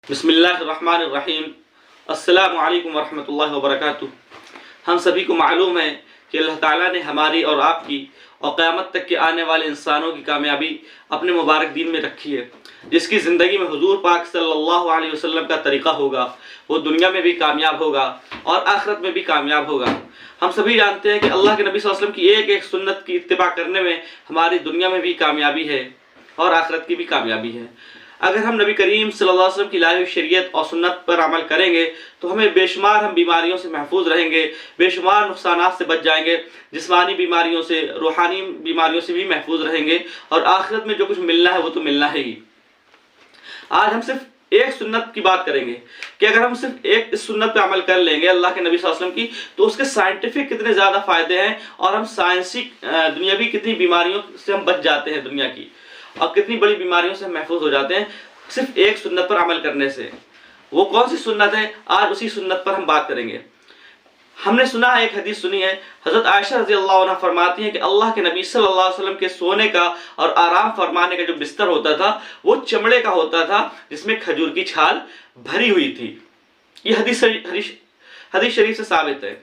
بسم اللہ الرحمن الرحیم۔ السلام علیکم ورحمۃ اللہ وبرکاتہ۔ ہم سبھی کو معلوم ہے کہ اللہ تعالیٰ نے ہماری اور آپ کی اور قیامت تک کے آنے والے انسانوں کی کامیابی اپنے مبارک دین میں رکھی ہے۔ جس کی زندگی میں حضور پاک صلی اللہ علیہ وسلم کا طریقہ ہوگا وہ دنیا میں بھی کامیاب ہوگا اور آخرت میں بھی کامیاب ہوگا۔ ہم سبھی جانتے ہیں کہ اللہ کے نبی صلی اللہ علیہ وسلم کی ایک ایک سنت کی اتباع کرنے میں ہماری دنیا میں بھی کامیابی ہے اور آخرت کی بھی کامیابی ہے۔ اگر ہم نبی کریم صلی اللہ علیہ وسلم کی لائی ہوئی شریعت اور سنت پر عمل کریں گے تو ہمیں بے شمار ہم بیماریوں سے محفوظ رہیں گے، بے شمار نقصانات سے بچ جائیں گے، جسمانی بیماریوں سے، روحانی بیماریوں سے بھی محفوظ رہیں گے، اور آخرت میں جو کچھ ملنا ہے وہ تو ملنا ہے ہی۔ آج ہم صرف ایک سنت کی بات کریں گے کہ اگر ہم صرف ایک اس سنت پہ عمل کر لیں گے اللہ کے نبی صلی اللہ علیہ وسلم کی، تو اس کے سائنٹیفک کتنے زیادہ فائدے ہیں اور ہم سائنسی دنیاوی کتنی بیماریوں سے ہم بچ جاتے ہیں دنیا کی، اور کتنی بڑی بیماریوں سے ہم محفوظ ہو جاتے ہیں صرف ایک سنت پر عمل کرنے سے۔ وہ کون سی سنت ہے؟ آج اسی سنت پر ہم بات کریں گے۔ ہم نے سنا ہے، ایک حدیث سنی ہے، حضرت عائشہ رضی اللہ عنہ فرماتی ہیں کہ اللہ کے نبی صلی اللہ علیہ وسلم کے سونے کا اور آرام فرمانے کا جو بستر ہوتا تھا وہ چمڑے کا ہوتا تھا جس میں کھجور کی چھال بھری ہوئی تھی۔ یہ حدیث شریف سے ثابت ہے۔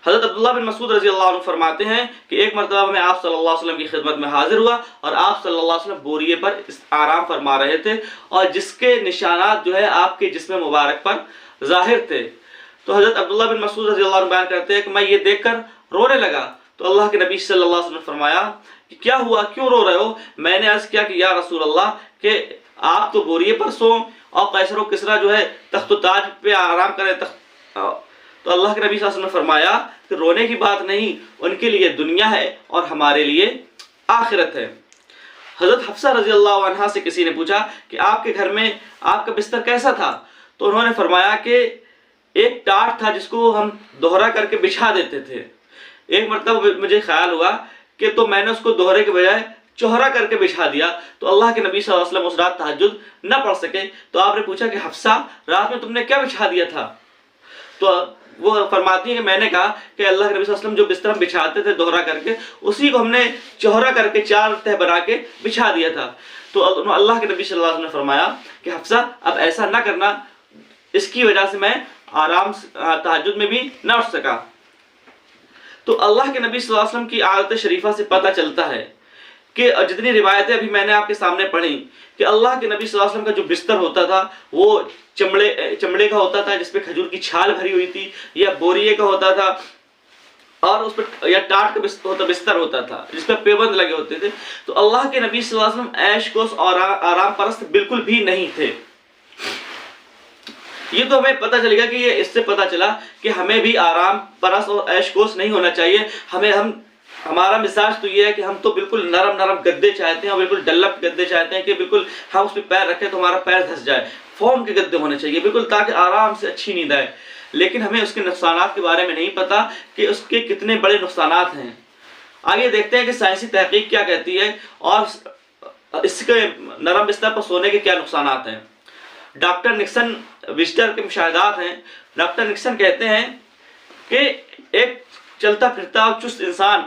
حضرت عبداللہ بن مسعود رضی اللہ عنہ فرماتے ہیں کہ ایک مرتبہ میں آپ صلی اللہ علیہ وسلم کی خدمت میں حاضر ہوا اور آپ صلی اللہ علیہ وسلم بوریے پر آرام فرما رہے تھے اور جس کے نشانات جو ہے آپ کے جسم مبارک پر ظاہر تھے۔ تو حضرت عبداللہ بن مسعود رضی اللہ عنہ بیان کرتے ہیں کہ میں یہ دیکھ کر رونے لگا، تو اللہ کے نبی صلی اللہ علیہ وسلم نے فرمایا کہ کیا ہوا، کیوں رو رہے ہو؟ میں نے عرض کیا کہ یا رسول اللہ کہ آپ تو بوریے پر سو اور قیصر و کسریٰ جو ہے تخت و تاج پہ آرام کریں۔ تو اللہ کے نبی صلی اللہ علیہ وسلم نے فرمایا کہ رونے کی بات نہیں، ان کے لیے دنیا ہے اور ہمارے لیے آخرت ہے۔ حضرت حفصہ رضی اللہ عنہا سے کسی نے پوچھا کہ آپ کے گھر میں آپ کا بستر کیسا تھا؟ تو انہوں نے فرمایا کہ ایک ٹاٹ تھا جس کو ہم دوہرا کر کے بچھا دیتے تھے۔ ایک مرتبہ مجھے خیال ہوا کہ تو میں نے اس کو دوہرے کے بجائے چوہرا کر کے بچھا دیا، تو اللہ کے نبی صلی اللہ علیہ وسلم اس رات تہجد نہ پڑھ سکے۔ تو آپ نے پوچھا کہ حفصہ رات میں تم نے کیا بچھا دیا تھا؟ تو وہ فرماتی ہے کہ میں نے کہا کہ اللہ کے نبی صلی اللہ علیہ وسلم جو بستر ہم بچھاتے تھے دوہرا کر کے، اسی کو ہم نے چوہرا کر کے چار تہ بنا کے بچھا دیا تھا۔ تو اللہ کے نبی صلی اللہ علیہ وسلم نے فرمایا کہ حفصہ اب ایسا نہ کرنا، اس کی وجہ سے میں آرام تہجد میں بھی نہ اٹھ سکا۔ تو اللہ کے نبی صلی اللہ علیہ وسلم کی عادت شریفہ سے پتہ چلتا ہے کہ جتنی روایتیں ابھی میں نے آپ کے سامنے پڑھی کہ اللہ کے نبی صلی اللہ علیہ وسلم کا جو بستر ہوتا تھا وہ چمڑے کا ہوتا تھا جس پہ کھجور کی چھال بھری ہوئی تھی، یا بوریے کا ہوتا تھا، اور اس پہ یا ٹاٹ کا بستر ہوتا تھا جس پہ پیبند لگے ہوتے تھے۔ تو اللہ کے نبی صلی اللہ علیہ وسلم عیش کوس اور آرام پرست بالکل بھی نہیں تھے۔ یہ تو ہمیں پتہ چلے گا کہ یہ اس سے پتہ چلا کہ ہمیں بھی آرام پرست اور عیش کوس نہیں ہونا چاہیے۔ ہمارا مزاج تو یہ ہے کہ ہم تو بالکل نرم نرم گدے چاہتے ہیں اور بالکل ڈلپ گدے چاہتے ہیں کہ بالکل ہم اس پہ پیر رکھیں تو ہمارا پیر دھس جائے۔ فوم کے گدے ہونے چاہیے بالکل، تاکہ آرام سے اچھی نیند آئے۔ لیکن ہمیں اس کے نقصانات کے بارے میں نہیں پتہ کہ اس کے کتنے بڑے نقصانات ہیں۔ آگے دیکھتے ہیں کہ سائنسی تحقیق کیا کہتی ہے اور اس کے نرم بستر پر سونے کے کیا نقصانات ہیں۔ ڈاکٹر نکسن وزٹر کے مشاہدات ہیں۔ ڈاکٹر نکسن کہتے ہیں کہ ایک چلتا پھرتا اور چست انسان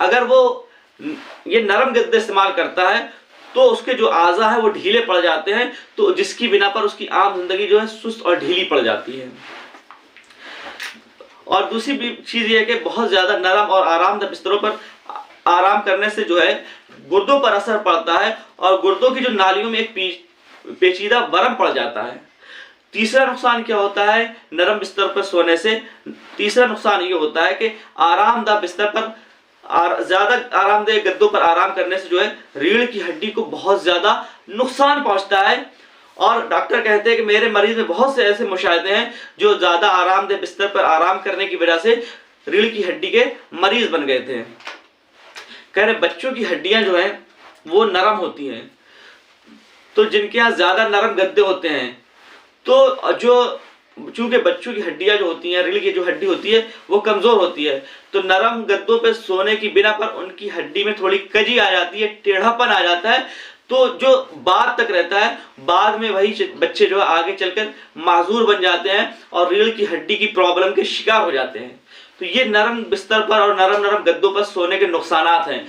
اگر وہ یہ نرم گدے استعمال کرتا ہے تو اس کے جو اعضاء ہیں وہ ڈھیلے پڑ جاتے ہیں، تو جس کی بنا پر اس کی عام زندگی جو ہے سست اور ڈھیلی پڑ جاتی ہے۔ اور دوسری بھی چیز یہ ہے کہ بہت زیادہ نرم اور آرام دہ بستروں پر آرام کرنے سے جو ہے گردوں پر اثر پڑتا ہے اور گردوں کی جو نالیوں میں ایک پیچیدہ ورم پڑ جاتا ہے۔ تیسرا نقصان کیا ہوتا ہے نرم بستر پر سونے سے؟ تیسرا نقصان یہ ہوتا ہے کہ آرام دہ بستر پر زیادہ آرام دہ گدوں پر آرام کرنے سے جو ہے ریڑھ کی ہڈی کو بہت زیادہ نقصان پہنچتا ہے۔ اور ڈاکٹر کہتے ہیں کہ میرے مریض میں بہت سے ایسے مشاہدے ہیں جو زیادہ آرام دہ بستر پر آرام کرنے کی وجہ سے ریڑھ کی ہڈی کے مریض بن گئے تھے۔ کہہ رہے بچوں کی ہڈیاں جو ہیں وہ نرم ہوتی ہیں، تو جن کے یہاں زیادہ نرم گدے ہوتے ہیں تو چونکہ بچوں کی ہڈیاں جو ہوتی ہیں، ریڑھ کی جو ہڈی ہوتی ہے وہ کمزور ہوتی ہے، تو نرم گدوں پہ سونے کی بنا پر ان کی ہڈی میں تھوڑی کجی آ جاتی ہے، ٹیڑھا پن آ جاتا ہے، تو جو بعد تک رہتا ہے، بعد میں وہی بچے جو آگے چل کر معذور بن جاتے ہیں اور ریڑھ کی ہڈی کی پرابلم کے شکار ہو جاتے ہیں۔ تو یہ نرم بستر پر اور نرم نرم گدوں پر سونے کے نقصانات ہیں۔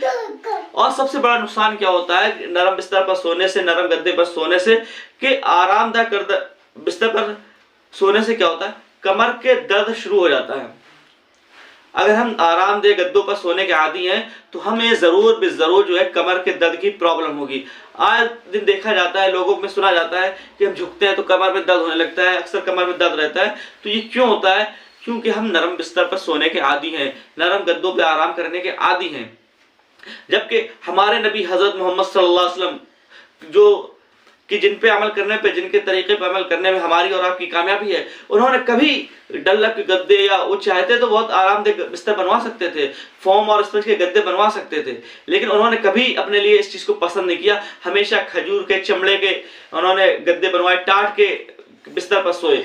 اور سب سے بڑا نقصان کیا ہوتا ہے نرم بستر پر سونے سے، نرم گدے پر سونے سے، کہ آرام دہ بستر پر سونے سے کیا ہوتا ہے، کمر کے درد شروع ہو جاتا ہے۔ اگر ہم آرام دہ گدوں پر سونے کے عادی ہیں تو ہمیں ضرور جو ہے کمر کے درد کی پرابلم ہوگی۔ آج دن دیکھا جاتا ہے، لوگوں میں سنا جاتا ہے کہ ہم جھکتے ہیں تو کمر میں درد ہونے لگتا ہے، اکثر کمر میں درد رہتا ہے۔ تو یہ کیوں ہوتا ہے؟ کیونکہ ہم نرم بستر پر سونے کے عادی ہیں، نرم گدوں پہ آرام کرنے کے عادی ہیں۔ جبکہ ہمارے نبی حضرت محمد صلی اللہ علیہ وسلم جن پہ عمل کرنے پہ، جن کے طریقے پہ عمل کرنے میں ہماری اور آپ کی کامیابی ہے، انہوں نے کبھی ڈلک کے گدے، یا وہ چاہتے تو بہت آرام دہ بستر بنوا سکتے تھے، فوم اور اسپنج کے گدے بنوا سکتے تھے، لیکن انہوں نے کبھی اپنے لیے اس چیز کو پسند نہیں کیا۔ ہمیشہ کھجور کے، چمڑے کے انہوں نے گدے بنوائے، ٹاٹ کے بستر پر سوئے،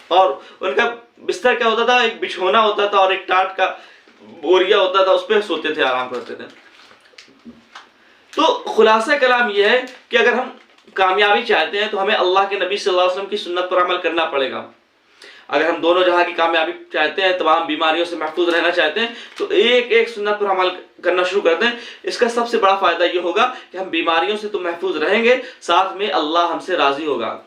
اور ان کا بستر کیا ہوتا تھا، ایک بچھونا ہوتا تھا اور ایک ٹاٹ کا بوریا ہوتا تھا، اس پہ سوتے تھے، آرام کرتے تھے۔ تو خلاصہ کلام یہ ہے کہ اگر ہم کامیابی چاہتے ہیں تو ہمیں اللہ کے نبی صلی اللہ علیہ وسلم کی سنت پر عمل کرنا پڑے گا۔ اگر ہم دونوں جہاں کی کامیابی چاہتے ہیں، تمام بیماریوں سے محفوظ رہنا چاہتے ہیں، تو ایک ایک سنت پر عمل کرنا شروع کر دیں۔ اس کا سب سے بڑا فائدہ یہ ہوگا کہ ہم بیماریوں سے تو محفوظ رہیں گے، ساتھ میں اللہ ہم سے راضی ہوگا۔